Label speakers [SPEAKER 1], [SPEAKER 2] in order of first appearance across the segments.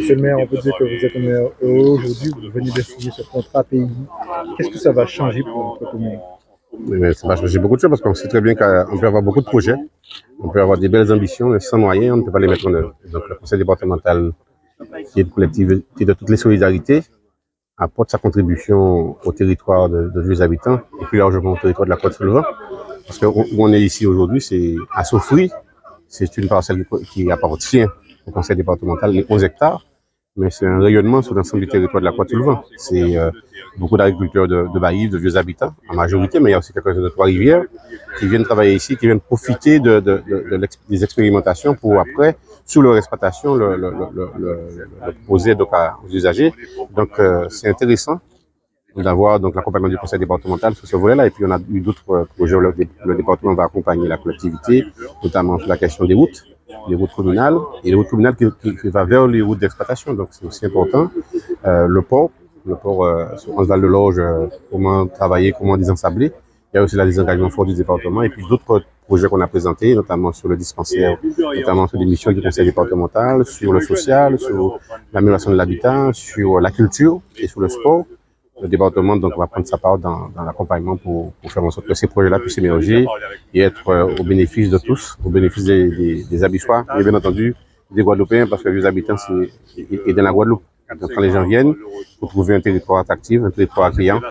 [SPEAKER 1] Monsieur le maire, on peut dire que vous êtes un maire heureux aujourd'hui, vous venez de signer ce contrat pays. Qu'est-ce que ça va changer pour notre commune?
[SPEAKER 2] Oui, mais ça va changer beaucoup de choses parce qu'on sait très bien qu'on peut avoir beaucoup de projets, on peut avoir des belles ambitions, mais sans moyens, on ne peut pas les mettre en œuvre. Donc le conseil départemental, qui est une collectivité de toutes les solidarités, apporte sa contribution au territoire de vieux habitants et plus largement au territoire de la Côte-Saint-Laurent. Parce que où on est ici aujourd'hui, c'est à Soufri, c'est une parcelle qui appartient au conseil départemental, les 11 hectares, mais c'est un rayonnement sur l'ensemble du territoire de la Côte-Saint-Laurent. C'est beaucoup d'agriculteurs de Baïf, de vieux habitants en majorité, mais il y a aussi quelques-uns de Trois-Rivières qui viennent travailler ici, qui viennent profiter des expérimentations pour après, sous leur exploitation, le proposer donc aux usagers. Donc c'est intéressant d'avoir donc l'accompagnement du conseil départemental sur ce volet-là. Et puis on a eu d'autres projets où le département va accompagner la collectivité, notamment sur la question des routes communales, et les routes communales qui va vers les routes d'exploitation. Donc c'est aussi important. Le port sur Anse de Loge, comment travailler, comment désensabler. Il y a aussi la désengagement fort du département et puis d'autres projets qu'on a présentés, notamment sur le dispensaire, notamment sur les missions du conseil départemental, sur le social, sur l'amélioration de l'habitat, sur la culture et sur le sport. Le département donc va prendre sa part dans l'accompagnement pour faire en sorte que ces projets-là puissent émerger et être au bénéfice de tous, au bénéfice des Abyssois et bien entendu des Guadeloupéens parce que les habitants c'est dans la Guadeloupe. Donc quand les gens viennent pour trouver un territoire attractif, un territoire accueillant,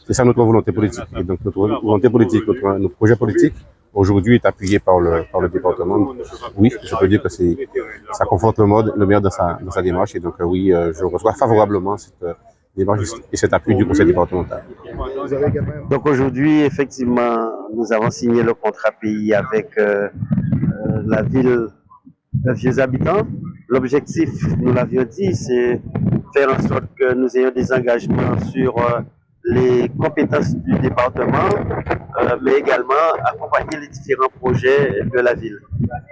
[SPEAKER 2] c'est ça notre volonté politique. Et donc notre volonté politique, notre projet politique aujourd'hui est appuyé par le département. Oui, je peux dire que ça conforte le maire dans sa démarche et donc oui, je reçois favorablement cette démarche et cet appui du conseil départemental.
[SPEAKER 3] Donc aujourd'hui, effectivement, nous avons signé le contrat pays avec la ville de Vieux Habitants. L'objectif, nous l'avions dit, c'est faire en sorte que nous ayons des engagements sur les compétences du département, mais également accompagner les différents projets de la ville.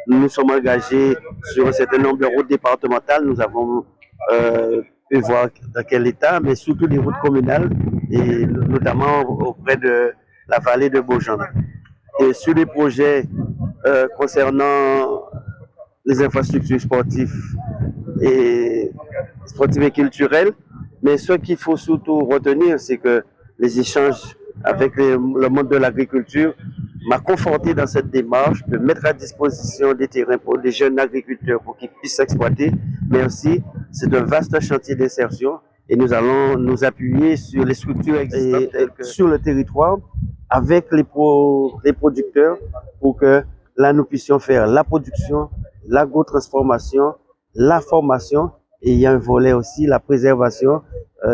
[SPEAKER 3] Nous nous sommes engagés sur un certain nombre de routes départementales. Nous avons pu voir dans quel état, mais surtout des routes communales, et notamment auprès de la vallée de Beaujean. Et sur les projets concernant les infrastructures sportives et culturelles. Mais ce qu'il faut surtout retenir, c'est que les échanges avec le monde de l'agriculture m'a conforté dans cette démarche de mettre à disposition des terrains pour des jeunes agriculteurs pour qu'ils puissent s'exploiter. Mais aussi, c'est un vaste chantier d'insertion et nous allons nous appuyer sur les structures existantes sur le territoire avec les producteurs pour que là, nous puissions faire la production, l'agro-transformation, la formation, et il y a un volet aussi, la préservation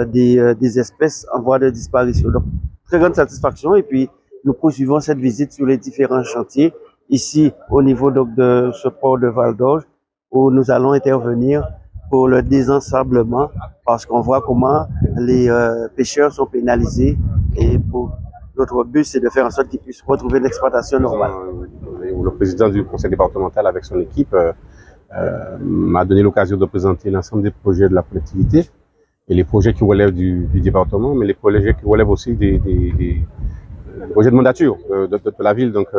[SPEAKER 3] des espèces en voie de disparition. Donc, très grande satisfaction, et puis nous poursuivons cette visite sur les différents chantiers, ici au niveau donc, de ce port de Val d'Orge, où nous allons intervenir pour le désensablement, parce qu'on voit comment les pêcheurs sont pénalisés, et notre but, c'est de faire en sorte qu'ils puissent retrouver l'exploitation normale.
[SPEAKER 2] Le président du conseil départemental avec son équipe m'a donné l'occasion de présenter l'ensemble des projets de la collectivité et les projets qui relèvent du département, mais les projets qui relèvent aussi des projets de mandature de la ville. Donc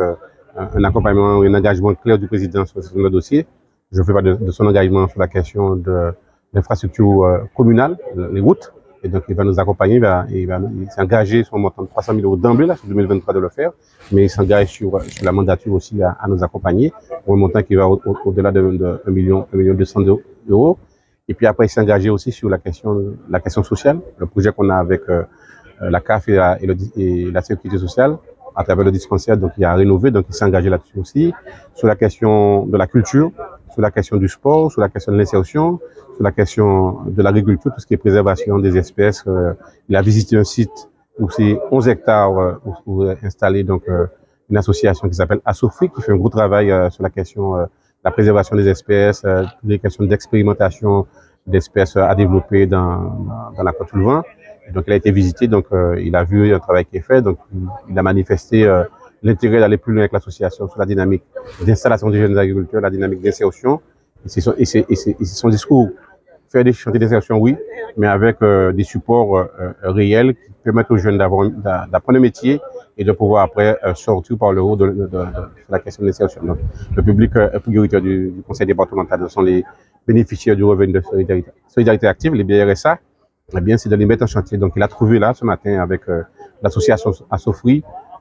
[SPEAKER 2] un accompagnement, un engagement clair du président sur ce dossier. Je fais part de son engagement sur la question de l'infrastructure communale, les routes. Et donc, il va nous accompagner, il va s'engager sur un montant de 300 000 € d'emblée, là, sur 2023 de le faire, mais il s'engage sur la mandature aussi à nous accompagner, pour un montant qui va au-delà de 1 million 200 €. Et puis après, il s'est engagé aussi sur la question sociale, le projet qu'on a avec la CAF et la sécurité sociale, à travers le dispensaire, donc il a rénové, donc il s'est engagé là-dessus aussi, sur la question de la culture, sur la question du sport, sur la question de l'insertion, sur la question de l'agriculture, tout ce qui est préservation des espèces. Il a visité un site où c'est 11 hectares où installer donc une association qui s'appelle Asofri, qui fait un gros travail sur la question de la préservation des espèces, toutes les questions d'expérimentation d'espèces à développer dans la Côte-Saint-Laurent. Donc il a été visité, donc il a vu un travail qui est fait, donc il a manifesté l'intérêt d'aller plus loin avec l'association sur la dynamique d'installation des jeunes agriculteurs, la dynamique d'insertion. Et son discours, faire des chantiers d'insertion, oui, mais avec des supports réels qui permettent aux jeunes d'apprendre un métier et de pouvoir après sortir par le haut de la question de l'insertion. Donc, le public prioritaire du conseil départemental, ce sont les bénéficiaires du revenu de solidarité active, les BRSA, eh bien, c'est de les mettre en chantier. Donc, il a trouvé là, ce matin, avec l'association Assofri,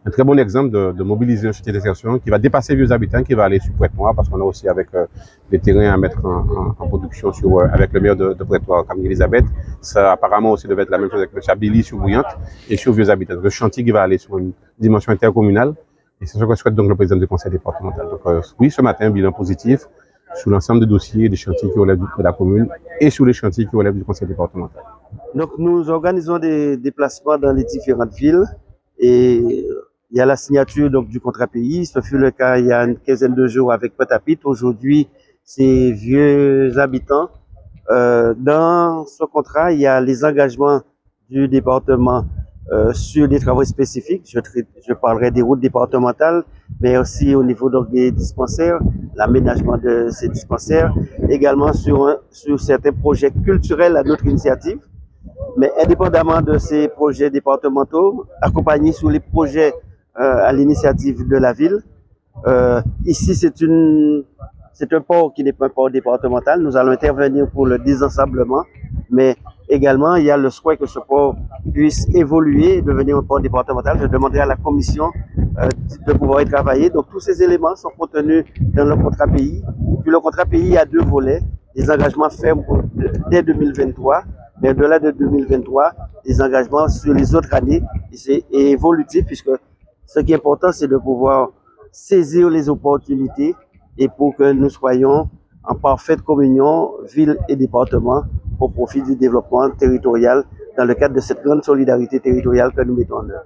[SPEAKER 2] un très bon exemple de mobiliser un chantier d'insertion qui va dépasser Vieux Habitants, qui va aller sur Pointe-Noire, parce qu'on a aussi avec des terrains à mettre en production avec le maire de Pointe-Noire, Camille Elisabeth. Ça, apparemment, aussi devait être la même chose avec M. Abili sur Bouillante et sur Vieux Habitants. Le chantier qui va aller sur une dimension intercommunale. Et c'est ce que souhaite donc le président du conseil départemental. Donc, oui, ce matin, un bilan positif sur l'ensemble des dossiers et des chantiers qui relèvent de la commune et sur les chantiers qui relèvent du conseil départemental.
[SPEAKER 3] Donc, nous organisons des déplacements dans les différentes villes et il y a la signature donc, du contrat pays. Ce fut le cas il y a une quinzaine de jours avec Petapit. Aujourd'hui, c'est Vieux Habitants. Dans ce contrat, il y a les engagements du département sur des travaux spécifiques. Je parlerai des routes départementales, mais aussi au niveau donc, des dispensaires, l'aménagement de ces dispensaires, également sur certains projets culturels à notre initiative. Mais indépendamment de ces projets départementaux, accompagnés sur les projets à l'initiative de la ville, ici c'est un port qui n'est pas un port départemental. Nous allons intervenir pour le désensablement, mais également il y a le souhait que ce port puisse évoluer et devenir un port départemental. Je demanderai à la commission de pouvoir y travailler. Donc tous ces éléments sont contenus dans le contrat pays. Puis le contrat pays a deux volets, des engagements fermes dès 2023, mais au-delà de 2023, des engagements sur les autres années et évolutifs, puisque ce qui est important, c'est de pouvoir saisir les opportunités et pour que nous soyons en parfaite communion, ville et département, au profit du développement territorial dans le cadre de cette grande solidarité territoriale que nous mettons en œuvre.